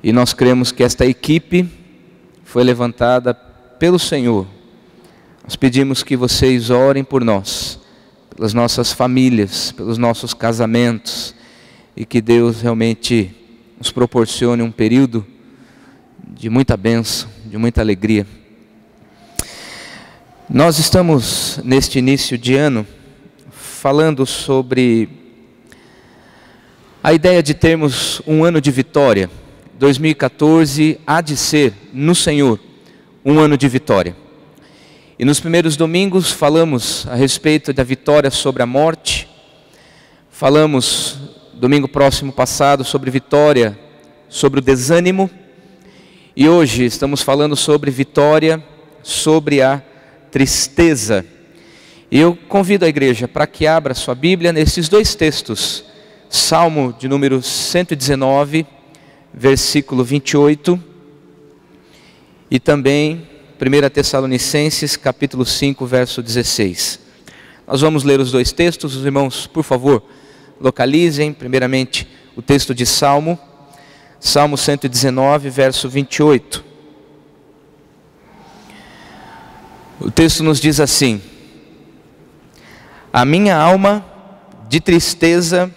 E nós cremos que esta equipe foi levantada pelo Senhor. Nós pedimos que vocês orem por nós, pelas nossas famílias, pelos nossos casamentos, e que Deus realmente nos proporcione um período de muita bênção, de muita alegria. Nós estamos neste início de ano falando sobre a ideia de termos um ano de vitória. 2014 há de ser, no Senhor, um ano de vitória. E nos primeiros domingos falamos a respeito da vitória sobre a morte. Falamos, domingo próximo passado, sobre vitória sobre o desânimo. E hoje estamos falando sobre vitória sobre a tristeza. E eu convido a igreja para que abra sua Bíblia nesses dois textos. Salmo de número 119, versículo 28, e também 1 Tessalonicenses, capítulo 5, verso 16. Nós vamos ler os dois textos. Os irmãos, por favor, localizem primeiramente o texto de Salmo 119, verso 28. O texto nos diz assim: a minha alma de tristeza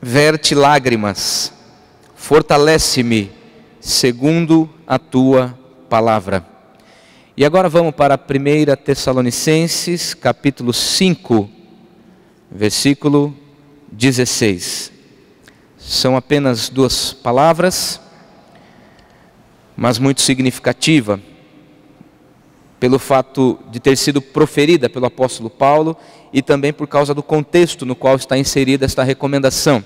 verte lágrimas, fortalece-me segundo a tua palavra. E agora vamos para 1 Tessalonicenses, capítulo 5, versículo 16. São apenas duas palavras, mas muito significativa, pelo fato de ter sido proferida pelo apóstolo Paulo e também por causa do contexto no qual está inserida esta recomendação.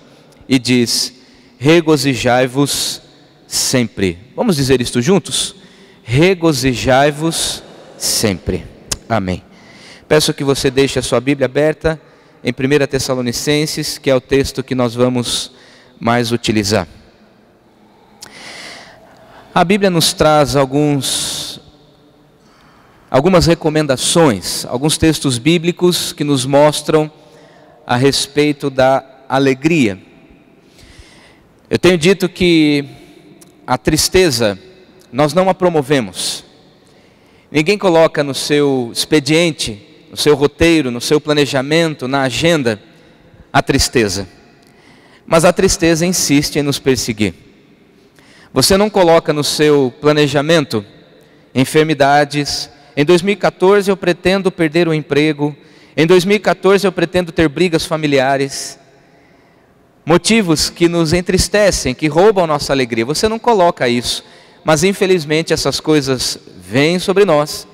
E diz: regozijai-vos sempre. Vamos dizer isto juntos? Regozijai-vos sempre. Amém. Peço que você deixe a sua Bíblia aberta em 1 Tessalonicenses, que é o texto que nós vamos mais utilizar. A Bíblia nos traz algumas recomendações, alguns textos bíblicos que nos mostram a respeito da alegria. Eu tenho dito que a tristeza nós não a promovemos. Ninguém coloca no seu expediente, no seu roteiro, no seu planejamento, na agenda, a tristeza. Mas a tristeza insiste em nos perseguir. Você não coloca no seu planejamento enfermidades. Em 2014 eu pretendo perder o emprego. Em 2014 eu pretendo ter brigas familiares. Motivos que nos entristecem, que roubam nossa alegria. Você não coloca isso, mas infelizmente essas coisas vêm sobre nós.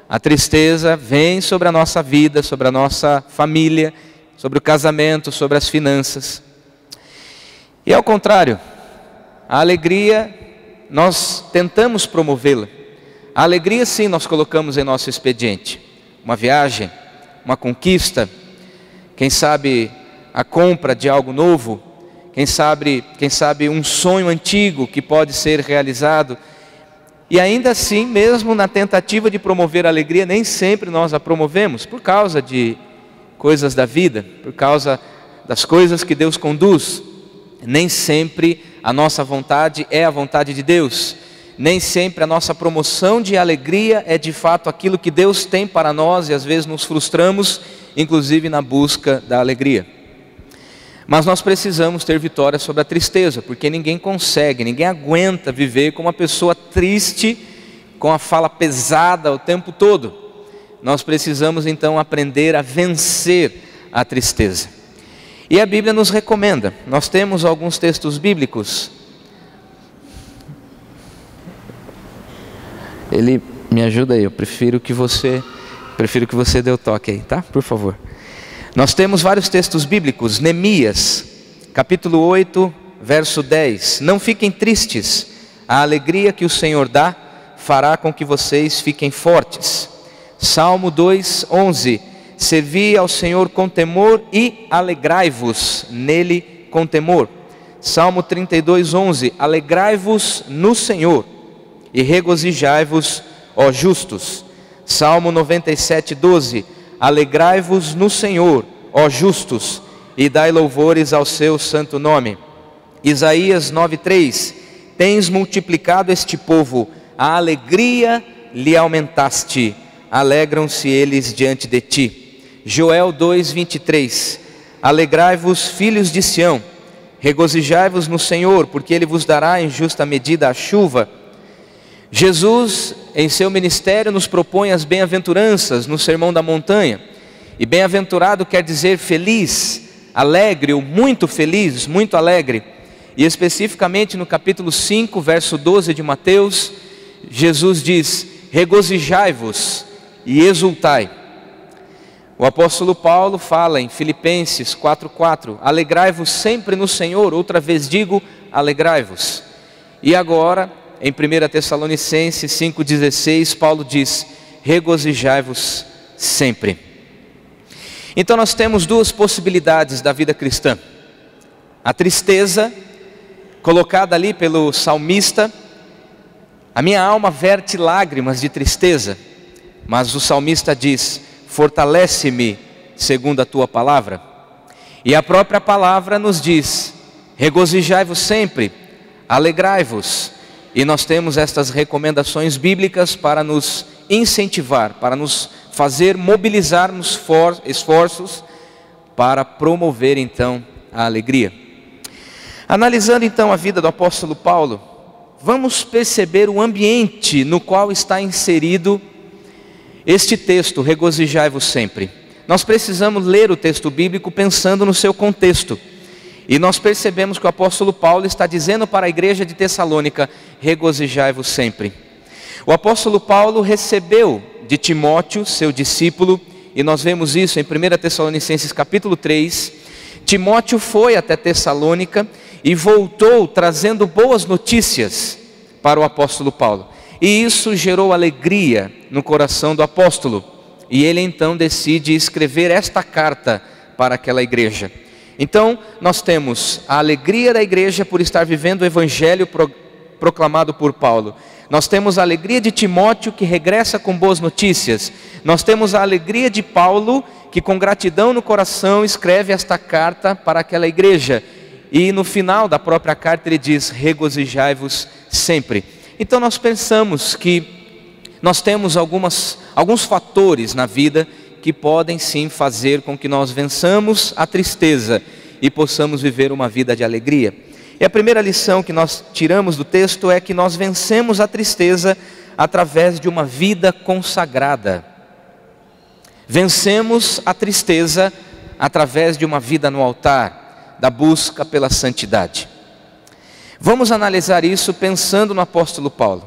A tristeza vem sobre a nossa vida, sobre a nossa família, sobre o casamento, sobre as finanças. E ao contrário, a alegria nós tentamos promovê-la. A alegria sim nós colocamos em nosso expediente. Uma viagem, uma conquista, quem sabe a compra de algo novo, quem sabe um sonho antigo que pode ser realizado. E ainda assim, mesmo na tentativa de promover a alegria, nem sempre nós a promovemos, por causa de coisas da vida, por causa das coisas que Deus conduz. Nem sempre a nossa vontade é a vontade de Deus. Nem sempre a nossa promoção de alegria é de fato aquilo que Deus tem para nós, e às vezes nos frustramos, inclusive na busca da alegria. Mas nós precisamos ter vitória sobre a tristeza, porque ninguém aguenta viver com uma pessoa triste, com a fala pesada o tempo todo. Nós precisamos então aprender a vencer a tristeza. E a Bíblia nos recomenda, nós temos alguns textos bíblicos. Ele me ajuda aí, eu prefiro que você dê o toque aí, tá? Por favor. Nós temos vários textos bíblicos. Neemias, capítulo 8, verso 10. Não fiquem tristes, a alegria que o Senhor dá fará com que vocês fiquem fortes. Salmo 2, 11. Servi ao Senhor com temor e alegrai-vos nele com temor. Salmo 32, 11. Alegrai-vos no Senhor e regozijai-vos, ó justos. Salmo 97, 12. Alegrai-vos no Senhor, ó justos, e dai louvores ao seu santo nome. Isaías 9, 3. tens multiplicado este povo, a alegria lhe aumentaste, alegram-se eles diante de ti. Joel 2:23, alegrai-vos, filhos de Sião, regozijai-vos no Senhor, porque Ele vos dará em justa medida a chuva. Jesus, em seu ministério, nos propõe as bem-aventuranças no Sermão da Montanha. E bem-aventurado quer dizer feliz, alegre ou muito feliz, muito alegre. E especificamente no capítulo 5, verso 12 de Mateus, Jesus diz: regozijai-vos e exultai. O apóstolo Paulo fala em Filipenses 4:4, alegrai-vos sempre no Senhor, outra vez digo, alegrai-vos. E agora, em 1 Tessalonicenses 5,16, Paulo diz, regozijai-vos sempre. Então nós temos duas possibilidades da vida cristã. A tristeza, colocada ali pelo salmista, a minha alma verte lágrimas de tristeza, mas o salmista diz, fortalece-me segundo a tua palavra. E a própria palavra nos diz, regozijai-vos sempre, alegrai-vos. E nós temos estas recomendações bíblicas para nos incentivar, para nos fazer mobilizarmos esforços para promover então a alegria. Analisando então a vida do apóstolo Paulo, vamos perceber o ambiente no qual está inserido este texto, regozijai-vos sempre. Nós precisamos ler o texto bíblico pensando no seu contexto. E nós percebemos que o apóstolo Paulo está dizendo para a igreja de Tessalônica, regozijai-vos sempre. O apóstolo Paulo recebeu de Timóteo, seu discípulo, e nós vemos isso em 1 Tessalonicenses capítulo 3, Timóteo foi até Tessalônica e voltou trazendo boas notícias para o apóstolo Paulo. E isso gerou alegria no coração do apóstolo. E ele então decide escrever esta carta para aquela igreja. Então, nós temos a alegria da igreja por estar vivendo o evangelho proclamado por Paulo. Nós temos a alegria de Timóteo que regressa com boas notícias. Nós temos a alegria de Paulo que com gratidão no coração escreve esta carta para aquela igreja. E no final da própria carta ele diz, regozijai-vos sempre. Então nós pensamos que nós temos alguns fatores na vida que podem sim fazer com que nós vençamos a tristeza e possamos viver uma vida de alegria. E a primeira lição que nós tiramos do texto é que nós vencemos a tristeza através de uma vida consagrada. Vencemos a tristeza através de uma vida no altar, da busca pela santidade. Vamos analisar isso pensando no apóstolo Paulo.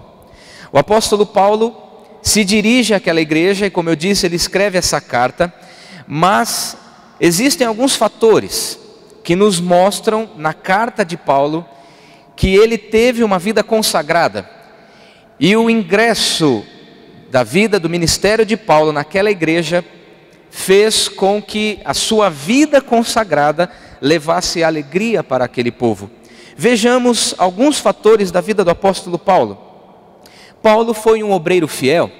O apóstolo Paulo se dirige àquela igreja e, como eu disse, ele escreve essa carta, mas existem alguns fatores que nos mostram na carta de Paulo que ele teve uma vida consagrada. E o ingresso da vida do ministério de Paulo naquela igreja fez com que a sua vida consagrada levasse alegria para aquele povo. Vejamos alguns fatores da vida do apóstolo Paulo. Paulo foi um obreiro fiel.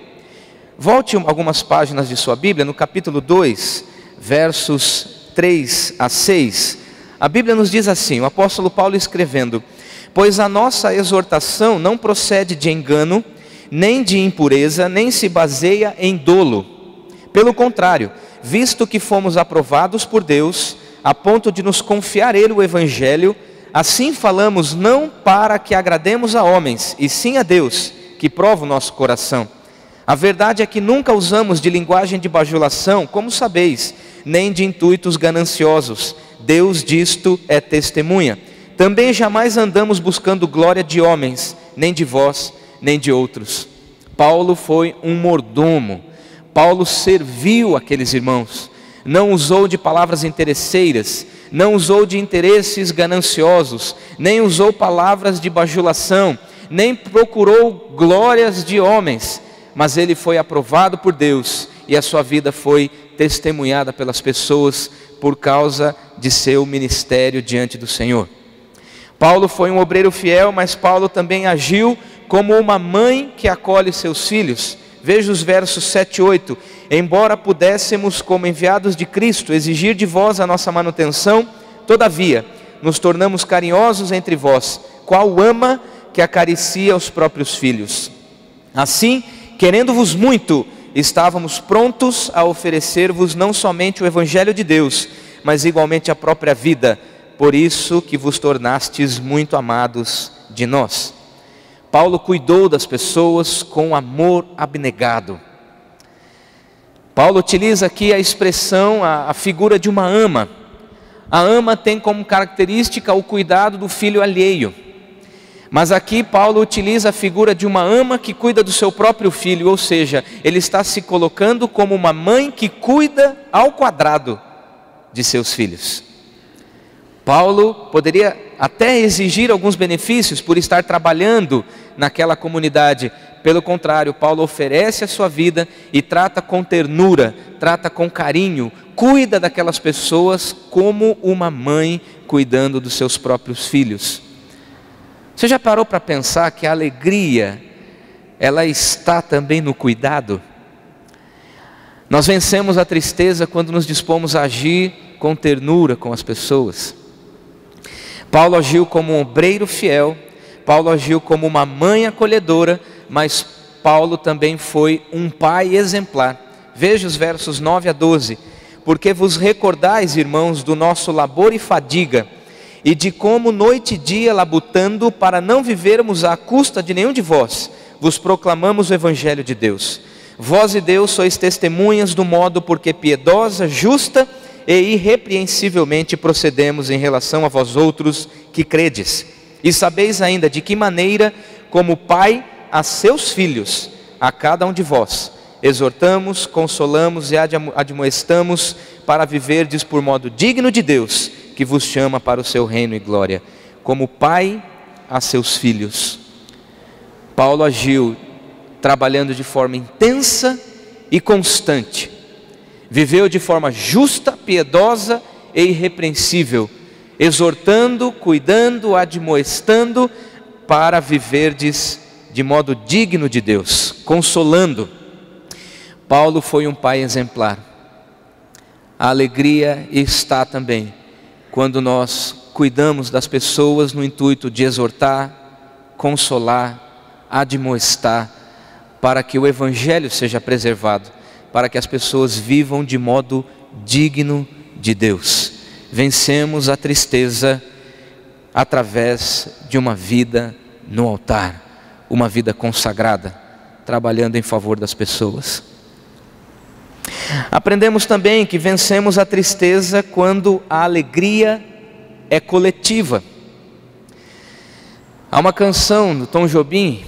Volte algumas páginas de sua Bíblia, no capítulo 2, versos 3 a 6. A Bíblia nos diz assim, o apóstolo Paulo escrevendo, pois a nossa exortação não procede de engano, nem de impureza, nem se baseia em dolo. Pelo contrário, visto que fomos aprovados por Deus, a ponto de nos confiar Ele o Evangelho, assim falamos não para que agrademos a homens, e sim a Deus, que prova o nosso coração. A verdade é que nunca usamos de linguagem de bajulação, como sabeis, nem de intuitos gananciosos. Deus disto é testemunha. Também jamais andamos buscando glória de homens, nem de vós, nem de outros. Paulo foi um mordomo. Paulo serviu aqueles irmãos. Não usou de palavras interesseiras, não usou de interesses gananciosos, nem usou palavras de bajulação, nem procurou glórias de homens, mas ele foi aprovado por Deus e a sua vida foi testemunhada pelas pessoas por causa de seu ministério diante do Senhor. Paulo foi um obreiro fiel, mas Paulo também agiu como uma mãe que acolhe seus filhos. Veja os versos 7 e 8. Embora pudéssemos, como enviados de Cristo, exigir de vós a nossa manutenção, todavia nos tornamos carinhosos entre vós, qual ama que acaricia os próprios filhos. Assim, querendo-vos muito, estávamos prontos a oferecer-vos não somente o Evangelho de Deus, mas igualmente a própria vida, por isso que vos tornastes muito amados de nós. Paulo cuidou das pessoas com amor abnegado. Paulo utiliza aqui a expressão, a figura de uma ama. A ama tem como característica o cuidado do filho alheio. Mas aqui Paulo utiliza a figura de uma ama que cuida do seu próprio filho, ou seja, ele está se colocando como uma mãe que cuida ao quadrado de seus filhos. Paulo poderia até exigir alguns benefícios por estar trabalhando naquela comunidade. Pelo contrário, Paulo oferece a sua vida e trata com ternura, trata com carinho, cuida daquelas pessoas como uma mãe cuidando dos seus próprios filhos. Você já parou para pensar que a alegria, ela está também no cuidado? Nós vencemos a tristeza quando nos dispomos a agir com ternura com as pessoas. Paulo agiu como um obreiro fiel, Paulo agiu como uma mãe acolhedora, mas Paulo também foi um pai exemplar. Veja os versos 9 a 12. Porque vos recordais, irmãos, do nosso labor e fadiga, e de como noite e dia labutando, para não vivermos à custa de nenhum de vós, vos proclamamos o Evangelho de Deus. Vós e Deus sois testemunhas do modo porque piedosa, justa e irrepreensivelmente procedemos em relação a vós outros que credes. E sabeis ainda de que maneira, como pai a seus filhos, a cada um de vós, exortamos, consolamos e admoestamos para viverdes por modo digno de Deus, que vos chama para o seu reino e glória, como pai a seus filhos. Paulo agiu trabalhando de forma intensa e constante, viveu de forma justa, piedosa e irrepreensível, exortando, cuidando, admoestando para viverdes de modo digno de Deus, consolando. Paulo foi um pai exemplar. A alegria está também quando nós cuidamos das pessoas no intuito de exortar, consolar, admoestar, para que o Evangelho seja preservado, para que as pessoas vivam de modo digno de Deus. Vencemos a tristeza através de uma vida no altar, uma vida consagrada, trabalhando em favor das pessoas. Aprendemos também que vencemos a tristeza quando a alegria é coletiva. Há uma canção do Tom Jobim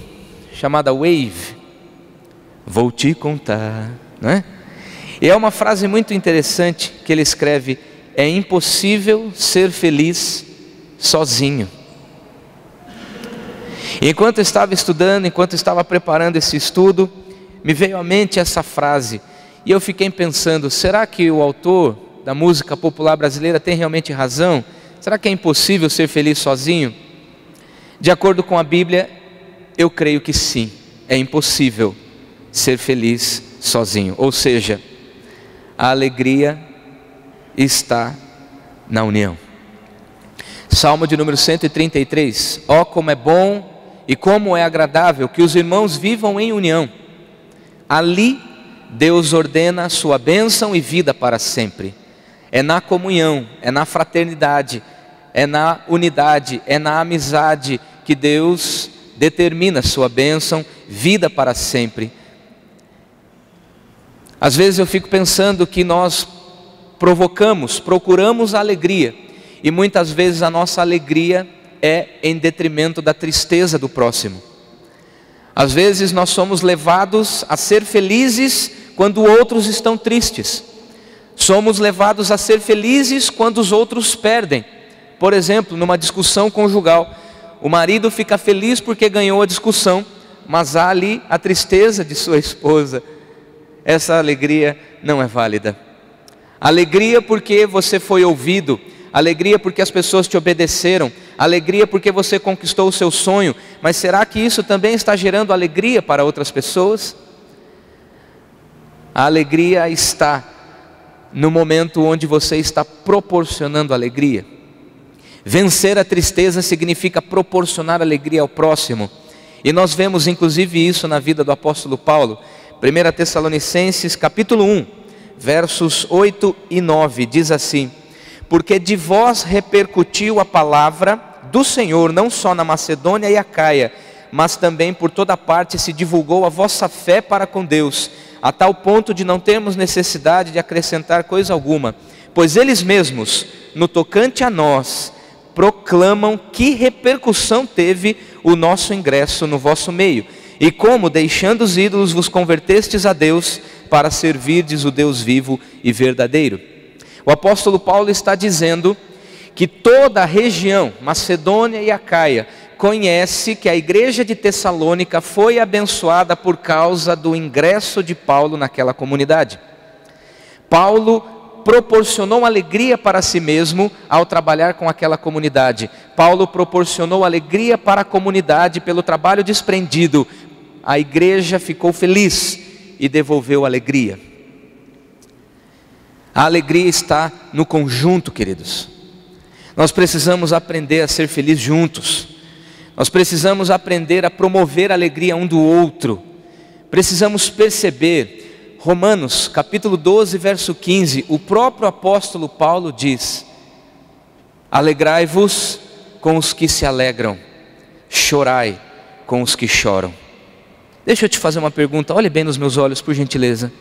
chamada Wave, vou te contar, né? E é uma frase muito interessante que ele escreve: é impossível ser feliz sozinho. E enquanto eu estava estudando, enquanto eu estava preparando esse estudo, me veio à mente essa frase. E eu fiquei pensando, será que o autor da música popular brasileira tem realmente razão? Será que é impossível ser feliz sozinho? De acordo com a Bíblia, eu creio que sim, é impossível ser feliz sozinho. Ou seja, a alegria está na união. Salmo de número 133. Ó, como é bom e como é agradável que os irmãos vivam em união. Ali Deus ordena a sua bênção e vida para sempre. É na comunhão, é na fraternidade, é na unidade, é na amizade que Deus determina a sua bênção, vida para sempre. Às vezes eu fico pensando que nós procuramos a alegria, e muitas vezes a nossa alegria é em detrimento da tristeza do próximo. Às vezes nós somos levados a ser felizes quando outros estão tristes. Somos levados a ser felizes quando os outros perdem. Por exemplo, numa discussão conjugal, o marido fica feliz porque ganhou a discussão, mas há ali a tristeza de sua esposa. Essa alegria não é válida. Alegria porque você foi ouvido, alegria porque as pessoas te obedeceram, alegria porque você conquistou o seu sonho. Mas será que isso também está gerando alegria para outras pessoas? A alegria está no momento onde você está proporcionando alegria. Vencer a tristeza significa proporcionar alegria ao próximo. E nós vemos inclusive isso na vida do apóstolo Paulo. 1 Tessalonicenses capítulo 1, versos 8 e 9, diz assim: porque de vós repercutiu a palavra do Senhor, não só na Macedônia e Acaia, mas também por toda parte se divulgou a vossa fé para com Deus, a tal ponto de não termos necessidade de acrescentar coisa alguma, pois eles mesmos, no tocante a nós, proclamam que repercussão teve o nosso ingresso no vosso meio, e como, deixando os ídolos, vos convertestes a Deus, para servirdes o Deus vivo e verdadeiro. O apóstolo Paulo está dizendo que toda a região, Macedônia e Acaia, conhece que a igreja de Tessalônica foi abençoada por causa do ingresso de Paulo naquela comunidade. Paulo proporcionou alegria para si mesmo ao trabalhar com aquela comunidade. Paulo proporcionou alegria para a comunidade pelo trabalho desprendido. A igreja ficou feliz e devolveu alegria. A alegria está no conjunto, queridos. Nós precisamos aprender a ser felizes juntos. Nós precisamos aprender a promover a alegria um do outro. Precisamos perceber, Romanos capítulo 12, verso 15, o próprio apóstolo Paulo diz: alegrai-vos com os que se alegram, chorai com os que choram. Deixa eu te fazer uma pergunta, olhe bem nos meus olhos, por gentileza.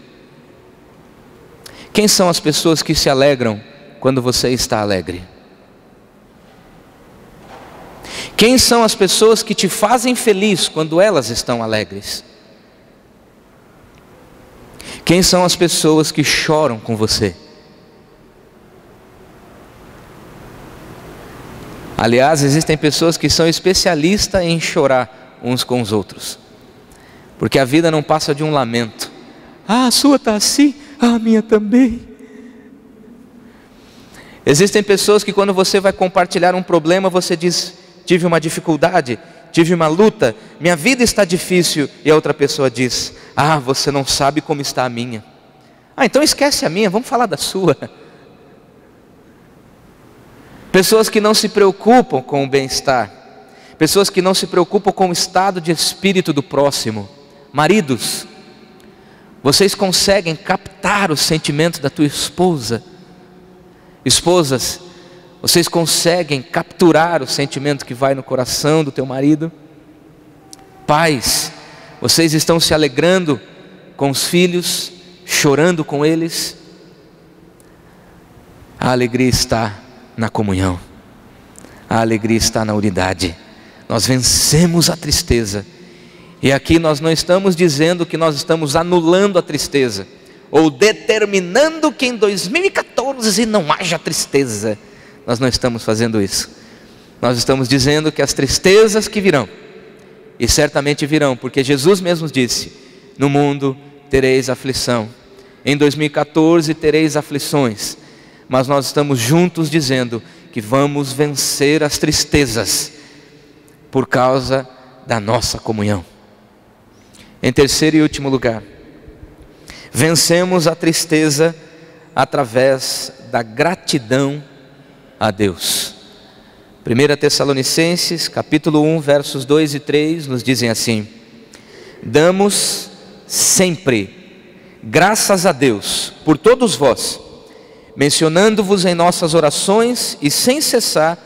Quem são as pessoas que se alegram quando você está alegre? Quem são as pessoas que te fazem feliz quando elas estão alegres? Quem são as pessoas que choram com você? Aliás, existem pessoas que são especialistas em chorar uns com os outros, porque a vida não passa de um lamento. Ah, a sua está assim, a minha também. Existem pessoas que quando você vai compartilhar um problema, você diz: tive uma dificuldade, tive uma luta, minha vida está difícil. E a outra pessoa diz: ah, você não sabe como está a minha. Ah, então esquece a minha, vamos falar da sua. Pessoas que não se preocupam com o bem-estar, pessoas que não se preocupam com o estado de espírito do próximo. Maridos, vocês conseguem captar os sentimentos da tua esposa? Esposas, vocês conseguem capturar o sentimento que vai no coração do teu marido? Pais, vocês estão se alegrando com os filhos, chorando com eles? A alegria está na comunhão, a alegria está na unidade. Nós vencemos a tristeza. E aqui nós não estamos dizendo que nós estamos anulando a tristeza, ou determinando que em 2014 não haja tristeza. Nós não estamos fazendo isso. Nós estamos dizendo que as tristezas que virão, e certamente virão, porque Jesus mesmo disse: no mundo tereis aflição, em 2014 tereis aflições, mas nós estamos juntos dizendo que vamos vencer as tristezas, por causa da nossa comunhão. Em terceiro e último lugar, vencemos a tristeza através da gratidão a Deus. 1 Tessalonicenses capítulo 1, versos 2 e 3 nos dizem assim: damos sempre graças a Deus por todos vós, mencionando-vos em nossas orações e sem cessar,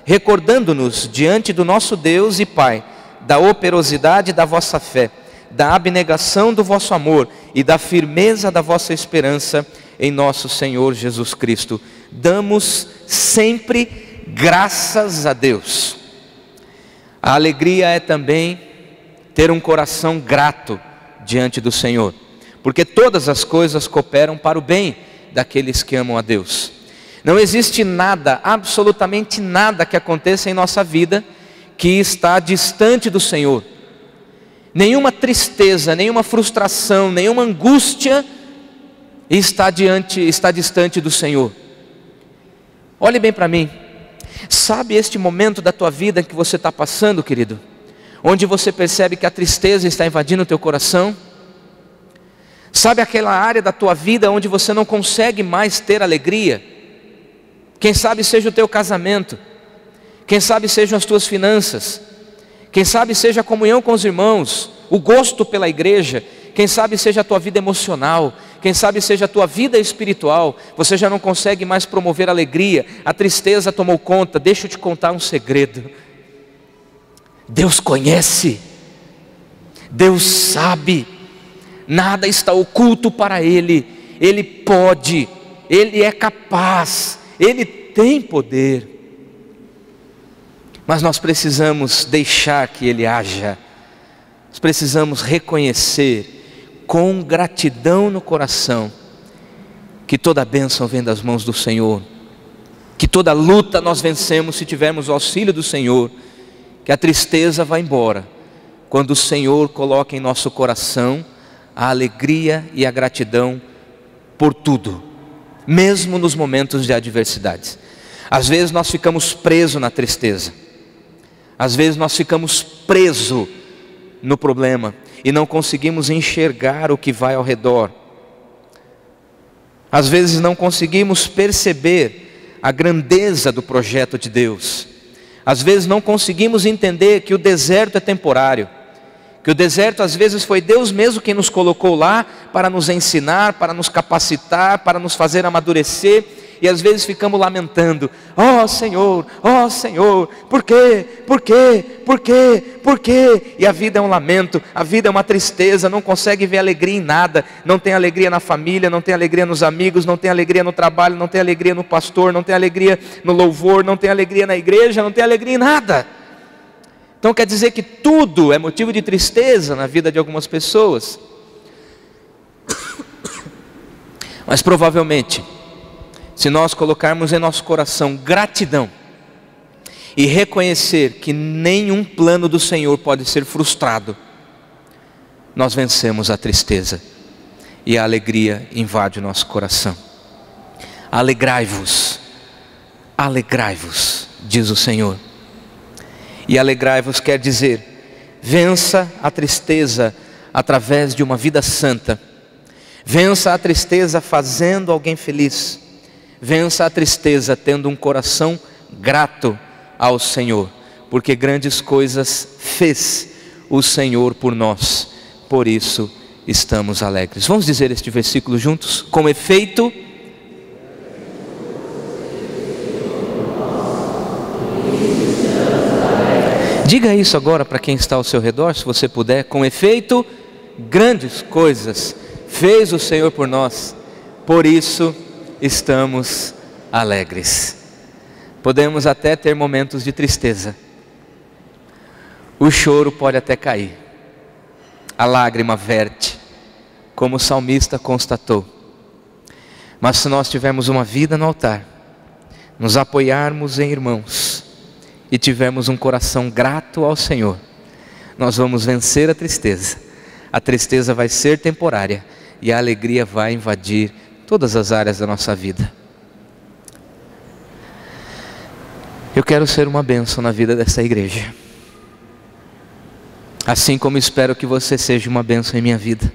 recordando-nos diante do nosso Deus e Pai da operosidade da vossa fé, da abnegação do vosso amor e da firmeza da vossa esperança em nosso Senhor Jesus Cristo. Damos sempre graças a Deus. A alegria é também ter um coração grato diante do Senhor, porque todas as coisas cooperam para o bem daqueles que amam a Deus. Não existe nada, absolutamente nada que aconteça em nossa vida que está distante do Senhor. Nenhuma tristeza, nenhuma frustração, nenhuma angústia está distante do Senhor. Olhe bem para mim. Sabe este momento da tua vida que você está passando, querido? Onde você percebe que a tristeza está invadindo o teu coração? Sabe aquela área da tua vida onde você não consegue mais ter alegria? Quem sabe seja o teu casamento. Quem sabe sejam as tuas finanças, quem sabe seja a comunhão com os irmãos, o gosto pela igreja, quem sabe seja a tua vida emocional, quem sabe seja a tua vida espiritual. Você já não consegue mais promover alegria, a tristeza tomou conta. Deixa eu te contar um segredo. Deus conhece, Deus sabe, nada está oculto para Ele. Ele pode, Ele é capaz, Ele tem poder. Mas nós precisamos deixar que Ele haja. Nós precisamos reconhecer com gratidão no coração que toda bênção vem das mãos do Senhor, que toda luta nós vencemos se tivermos o auxílio do Senhor, que a tristeza vai embora quando o Senhor coloca em nosso coração a alegria e a gratidão por tudo, mesmo nos momentos de adversidades. Às vezes nós ficamos presos na tristeza, às vezes nós ficamos presos no problema e não conseguimos enxergar o que vai ao redor. Às vezes não conseguimos perceber a grandeza do projeto de Deus. Às vezes não conseguimos entender que o deserto é temporário, que o deserto às vezes foi Deus mesmo quem nos colocou lá para nos ensinar, para nos capacitar, para nos fazer amadurecer. E às vezes ficamos lamentando: ó Senhor, por quê? Por quê? Por quê? Por quê? E a vida é um lamento, a vida é uma tristeza, não consegue ver alegria em nada. Não tem alegria na família, não tem alegria nos amigos, não tem alegria no trabalho, não tem alegria no pastor, não tem alegria no louvor, não tem alegria na igreja, não tem alegria em nada. Então quer dizer que tudo é motivo de tristeza na vida de algumas pessoas. Mas provavelmente, se nós colocarmos em nosso coração gratidão e reconhecer que nenhum plano do Senhor pode ser frustrado, nós vencemos a tristeza e a alegria invade o nosso coração. Alegrai-vos, diz o Senhor. E alegrai-vos quer dizer, vença a tristeza através de uma vida santa. Vença a tristeza fazendo alguém feliz. Vença a tristeza tendo um coração grato ao Senhor, porque grandes coisas fez o Senhor por nós, por isso estamos alegres. Vamos dizer este versículo juntos? Com efeito, diga isso agora para quem está ao seu redor, se você puder. Com efeito, grandes coisas fez o Senhor por nós, por isso estamos alegres. Podemos até ter momentos de tristeza, o choro pode até cair, a lágrima verte, como o salmista constatou. Mas se nós tivermos uma vida no altar, nos apoiarmos em irmãos e tivermos um coração grato ao Senhor, nós vamos vencer a tristeza. A tristeza vai ser temporária e a alegria vai invadir todas as áreas da nossa vida. Eu quero ser uma bênção na vida dessa igreja, assim como espero que você seja uma bênção em minha vida.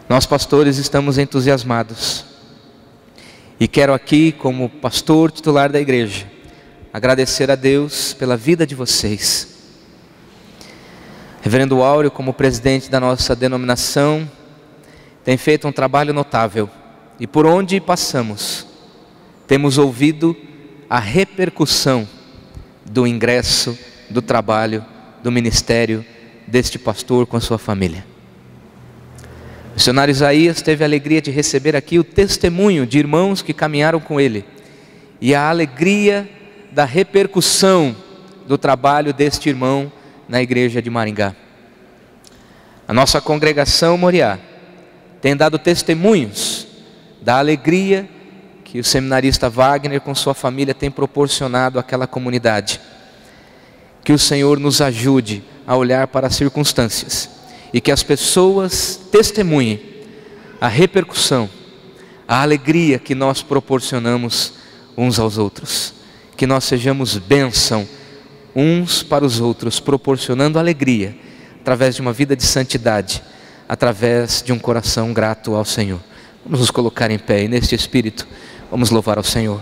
Nós pastores estamos entusiasmados e quero aqui, como pastor titular da igreja, agradecer a Deus pela vida de vocês. Reverendo Áureo, como presidente da nossa denominação, tem feito um trabalho notável e por onde passamos temos ouvido a repercussão do ingresso, do trabalho, do ministério deste pastor com a sua família. O missionário Isaías teve a alegria de receber aqui o testemunho de irmãos que caminharam com ele e a alegria da repercussão do trabalho deste irmão na igreja de Maringá. A nossa congregação Moriá tem dado testemunhos da alegria que o seminarista Wagner com sua família tem proporcionado àquela comunidade. Que o Senhor nos ajude a olhar para as circunstâncias e que as pessoas testemunhem a repercussão, a alegria que nós proporcionamos uns aos outros. Que nós sejamos bênção uns para os outros, proporcionando alegria através de uma vida de santidade, através de um coração grato ao Senhor. Vamos nos colocar em pé e neste espírito vamos louvar ao Senhor.